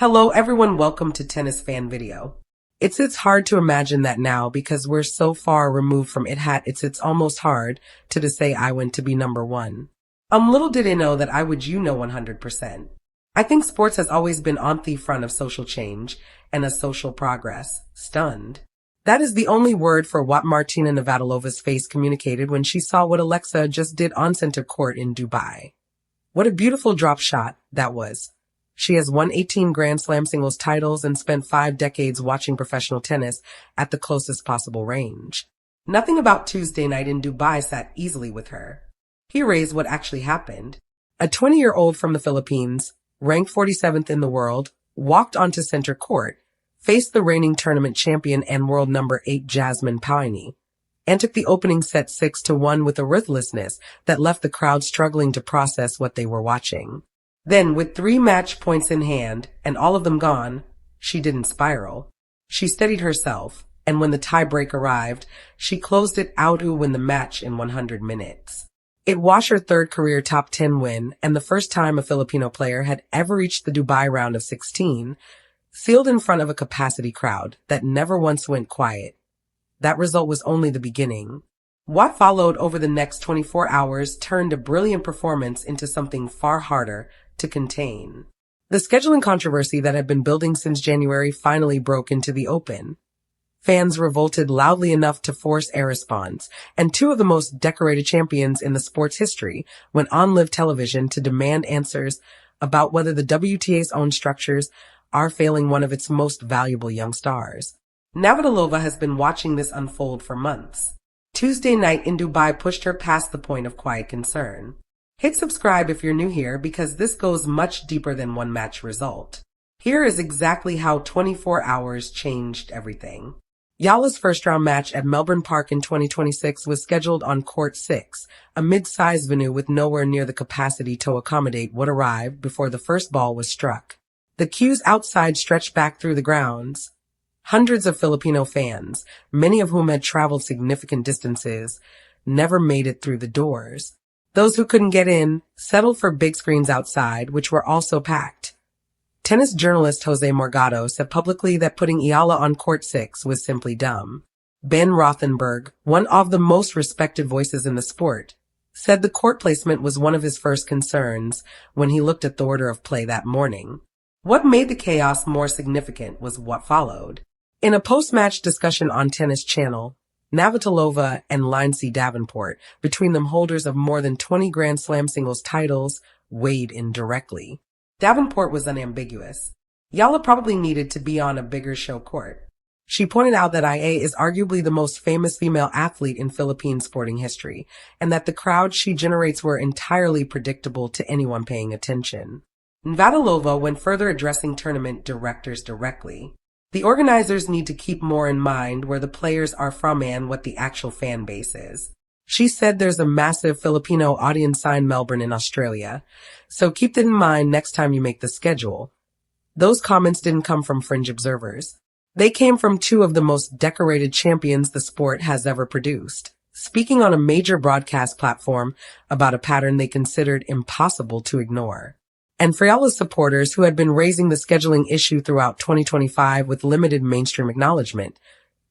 Hello everyone, welcome to Tennis Fan Video. It's hard to imagine that now because we're so far removed from it. It's almost hard to say I went to be number one. Little did I know that I would 100%. I think sports has always been on the front of social change and a social progress. Stunned. That is the only word for what Martina Navratilova's face communicated when she saw what Alexa just did on center court in Dubai. What a beautiful drop shot that was. She has won 18 Grand Slam singles titles and spent 5 decades watching professional tennis at the closest possible range. Nothing about Tuesday night in Dubai sat easily with her. Here is what actually happened. A 20-year-old from the Philippines, ranked 47th in the world, walked onto center court, faced the reigning tournament champion and world number 8 Jasmine Paolini, and took the opening set 6-1 with a ruthlessness that left the crowd struggling to process what they were watching. Then, with 3 match points in hand, and all of them gone, she didn't spiral. She steadied herself, and when the tiebreak arrived, she closed it out to win the match in 100 minutes. It was her 3rd career top 10 win, and the first time a Filipino player had ever reached the Dubai round of 16, sealed in front of a capacity crowd that never once went quiet. That result was only the beginning. What followed over the next 24 hours turned a brilliant performance into something far harder to contain. The scheduling controversy that had been building since January finally broke into the open. Fans revolted loudly enough to force a response, and 2 of the most decorated champions in the sport's history went on live television to demand answers about whether the WTA's own structures are failing one of its most valuable young stars. Navratilova has been watching this unfold for months. Tuesday night in Dubai pushed her past the point of quiet concern. Hit subscribe if you're new here because this goes much deeper than one match result. Here is exactly how 24 hours changed everything. Eala's first round match at Melbourne Park in 2026 was scheduled on Court 6, a mid-sized venue with nowhere near the capacity to accommodate what arrived before the first ball was struck. The queues outside stretched back through the grounds. Hundreds of Filipino fans, many of whom had traveled significant distances, never made it through the doors. Those who couldn't get in settled for big screens outside, which were also packed. Tennis journalist Jose Morgado said publicly that putting Eala on Court 6 was simply dumb. Ben Rothenberg, one of the most respected voices in the sport, said the court placement was one of his first concerns when he looked at the order of play that morning. What made the chaos more significant was what followed. In a post-match discussion on Tennis Channel, Navratilova and Lindsay Davenport, between them holders of more than 20 Grand Slam singles titles, weighed in directly. Davenport was unambiguous. Eala probably needed to be on a bigger show court. She pointed out that Ia is arguably the most famous female athlete in Philippine sporting history, and that the crowds she generates were entirely predictable to anyone paying attention. Navratilova went further, addressing tournament directors directly. The organizers need to keep more in mind where the players are from and what the actual fan base is. She said there's a massive Filipino audience in Melbourne in Australia, so keep that in mind next time you make the schedule. Those comments didn't come from fringe observers. They came from 2 of the most decorated champions the sport has ever produced, speaking on a major broadcast platform about a pattern they considered impossible to ignore. And for Eala's supporters who had been raising the scheduling issue throughout 2025 with limited mainstream acknowledgement,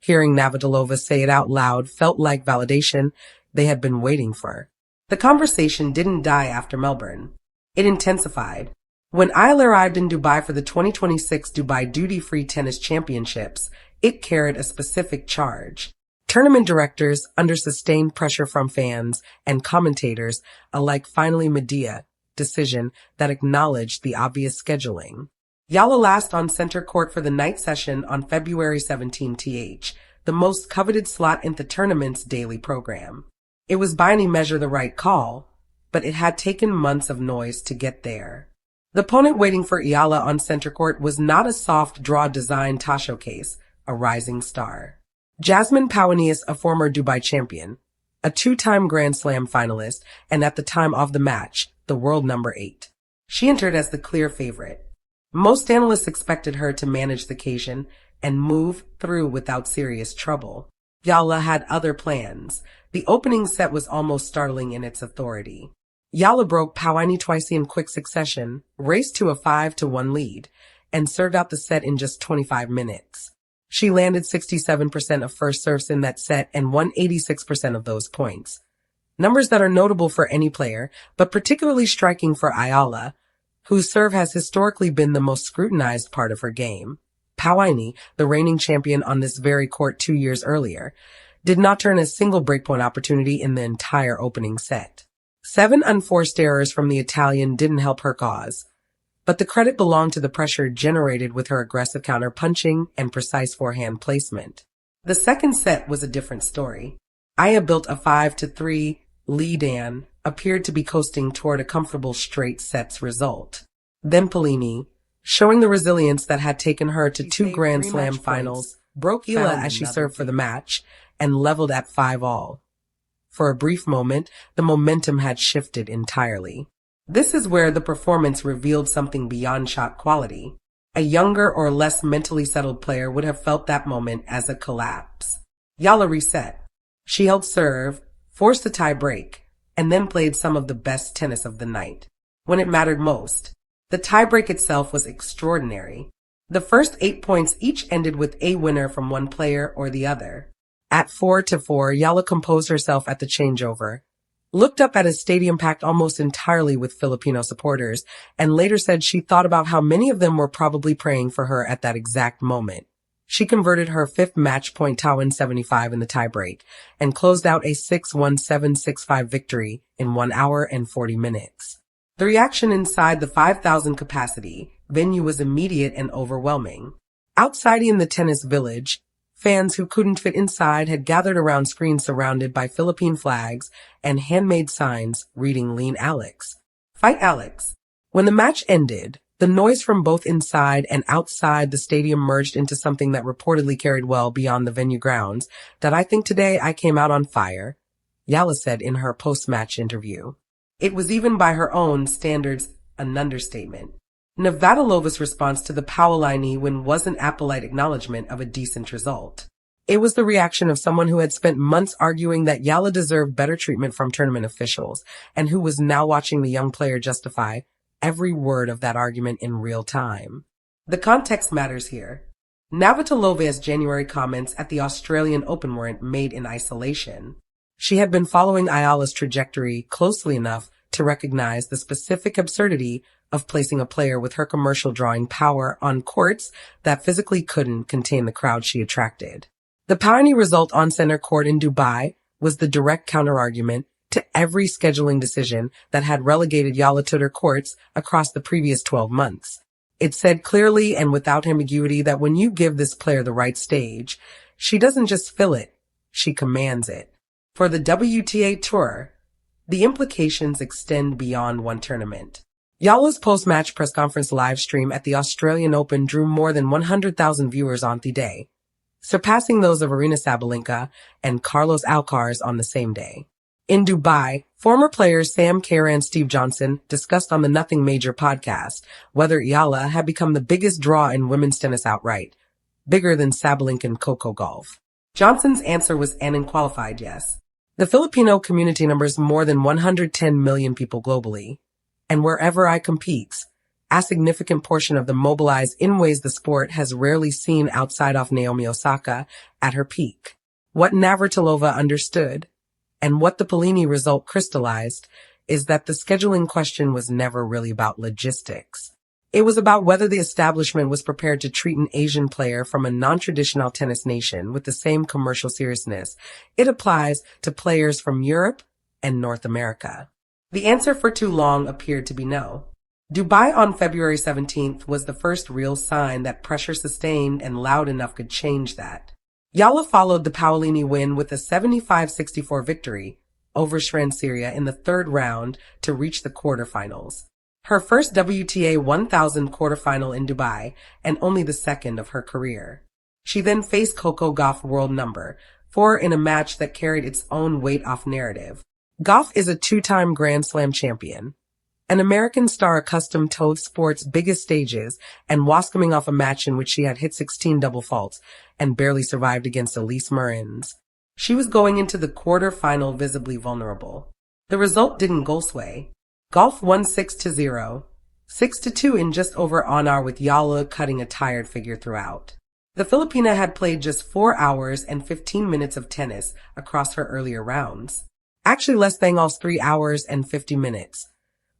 hearing Navratilova say it out loud felt like validation they had been waiting for. The conversation didn't die after Melbourne. It intensified. When Eala arrived in Dubai for the 2026 Dubai Duty-Free Tennis Championships, it carried a specific charge. Tournament directors, under sustained pressure from fans and commentators alike, finally made a decision that acknowledged the obvious scheduling. Eala last on center court for the night session on February 17 th, the most coveted slot in the tournament's daily program. It was by any measure the right call, but it had taken months of noise to get there. The opponent waiting for Eala on center court was not a soft draw designed to showcase a rising star. Jasmine Paolini is a former Dubai champion, a 2-time Grand Slam finalist, and at the time of the match, the world number 8. She entered as the clear favorite. Most analysts expected her to manage the occasion and move through without serious trouble. Eala had other plans. The opening set was almost startling in its authority. Eala broke Paolini twice in quick succession, raced to a 5-1 lead, and served out the set in just 25 minutes. She landed 67% of first serves in that set and won 86% of those points. Numbers that are notable for any player, but particularly striking for Eala, whose serve has historically been the most scrutinized part of her game. Pauini, the reigning champion on this very court 2 years earlier, did not turn a single breakpoint opportunity in the entire opening set. 7 unforced errors from the Italian didn't help her cause, but the credit belonged to the pressure generated with her aggressive counter-punching and precise forehand placement. The second set was a different story. Aya built a 5-3 lead and appeared to be coasting toward a comfortable straight sets result. Then Polini, showing the resilience that had taken her to 2 Grand Slam finals, broke Eala as she served for the match and leveled at 5-all. For a brief moment, the momentum had shifted entirely. This is where the performance revealed something beyond shot quality. A younger or less mentally settled player would have felt that moment as a collapse. Eala reset. She held serve, forced a tie break, and then played some of the best tennis of the night. When it mattered most, the tiebreak itself was extraordinary. The first 8 points each ended with a winner from one player or the other. At 4-4, Eala composed herself at the changeover, looked up at a stadium packed almost entirely with Filipino supporters, and later said she thought about how many of them were probably praying for her at that exact moment. She converted her 5th match point Tawin 75 in the tiebreak and closed out a 6-1, 7-6-5 victory in 1 hour and 40 minutes. The reaction inside the 5,000 capacity venue was immediate and overwhelming. Outside in the tennis village, fans who couldn't fit inside had gathered around screens surrounded by Philippine flags and handmade signs reading "Lean Alex. Fight Alex." When the match ended, the noise from both inside and outside the stadium merged into something that reportedly carried well beyond the venue grounds. "That I think today I came out on fire," Eala said in her post-match interview. It was, even by her own standards, an understatement. Navratilova's response to the Pauini win wasn't a polite acknowledgement of a decent result. It was the reaction of someone who had spent months arguing that Eala deserved better treatment from tournament officials, and who was now watching the young player justify every word of that argument in real time. The context matters here. Navratilova's January comments at the Australian Open weren't made in isolation. She had been following Eala's trajectory closely enough to recognize the specific absurdity of placing a player with her commercial drawing power on courts that physically couldn't contain the crowd she attracted. The Pauini result on center court in Dubai was the direct counterargument to every scheduling decision that had relegated Eala to her courts across the previous 12 months. It said clearly and without ambiguity that when you give this player the right stage, she doesn't just fill it, she commands it. For the WTA Tour, the implications extend beyond one tournament. Eala's post-match press conference live stream at the Australian Open drew more than 100,000 viewers on the day, surpassing those of Aryna Sabalenka and Carlos Alcaraz on the same day. In Dubai, former players Sam Kerr and Steve Johnson discussed on the Nothing Major podcast whether Eala had become the biggest draw in women's tennis outright, bigger than Sabalenka and Coco Gauff. Johnson's answer was an unqualified yes. The Filipino community numbers more than 110 million people globally, and wherever I compete, a significant portion of them mobilize in ways the sport has rarely seen outside of Naomi Osaka at her peak. What Navratilova understood, and what the Polini result crystallized, is that the scheduling question was never really about logistics. It was about whether the establishment was prepared to treat an Asian player from a non-traditional tennis nation with the same commercial seriousness it applies to players from Europe and North America. The answer for too long appeared to be no. Dubai on February 17th was the first real sign that pressure sustained and loud enough could change that. Eala followed the Pauini win with a 75-64 victory over Syria in the 3rd round to reach the quarterfinals. Her first WTA 1000 quarterfinal in Dubai, and only the 2nd of her career. She then faced Coco Gauff, world number 4, in a match that carried its own weight-off narrative. Gauff is a 2-time Grand Slam champion, an American star accustomed to sport's biggest stages, and was coming off a match in which she had hit 16 double faults and barely survived against Elise Mertens. She was going into the quarterfinal visibly vulnerable. The result didn't go sway. Gauff won 6-0, 6-2 in just over an hour, with Eala cutting a tired figure throughout. The Filipina had played just 4 hours and 15 minutes of tennis across her earlier rounds. Actually less than all 3 hours and 50 minutes,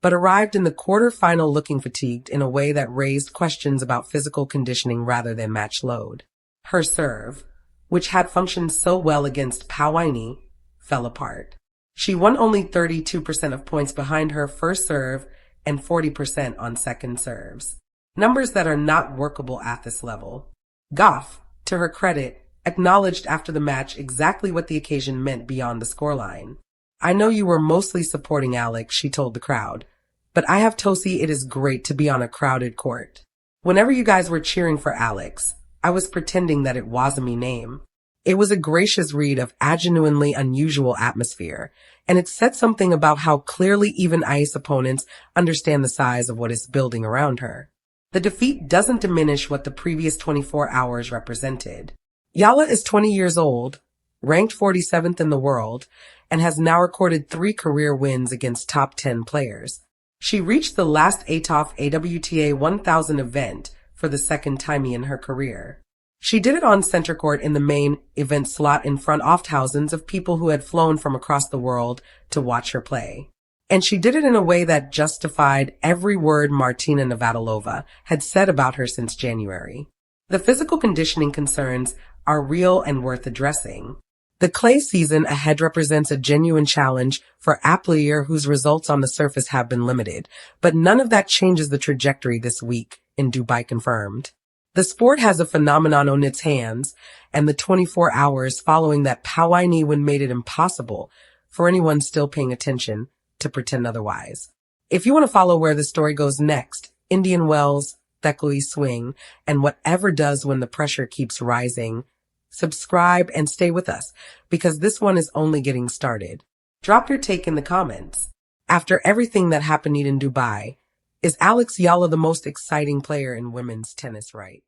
but arrived in the quarterfinal looking fatigued in a way that raised questions about physical conditioning rather than match load. Her serve, which had functioned so well against Pauini, fell apart. She won only 32% of points behind her first serve and 40% on second serves. Numbers that are not workable at this level. Goff, to her credit, acknowledged after the match exactly what the occasion meant beyond the scoreline. "I know you were mostly supporting Alex," she told the crowd, "but I have to say it is great to be on a crowded court. Whenever you guys were cheering for Alex, I was pretending that it wasn't me name." It was a gracious read of a genuinely unusual atmosphere, and it said something about how clearly even ice opponents understand the size of what is building around her. The defeat doesn't diminish what the previous 24 hours represented. Eala is 20 years old, ranked 47th in the world, and has now recorded 3 career wins against top 10 players. She reached the last ATOF AWTA 1000 event for the second time in her career. She did it on center court in the main event slot in front of thousands of people who had flown from across the world to watch her play. And she did it in a way that justified every word Martina Navratilova had said about her since January. The physical conditioning concerns are real and worth addressing. The clay season ahead represents a genuine challenge for a player whose results on the surface have been limited, but none of that changes the trajectory this week in Dubai confirmed. The sport has a phenomenon on its hands, and the 24 hours following that Pauini win made it impossible for anyone still paying attention to pretend otherwise. If you want to follow where the story goes next, Indian Wells, Theklui Swing, and whatever does when the pressure keeps rising, subscribe and stay with us, because this one is only getting started. Drop your take in the comments. After everything that happened in Dubai, is Alex Eala the most exciting player in women's tennis right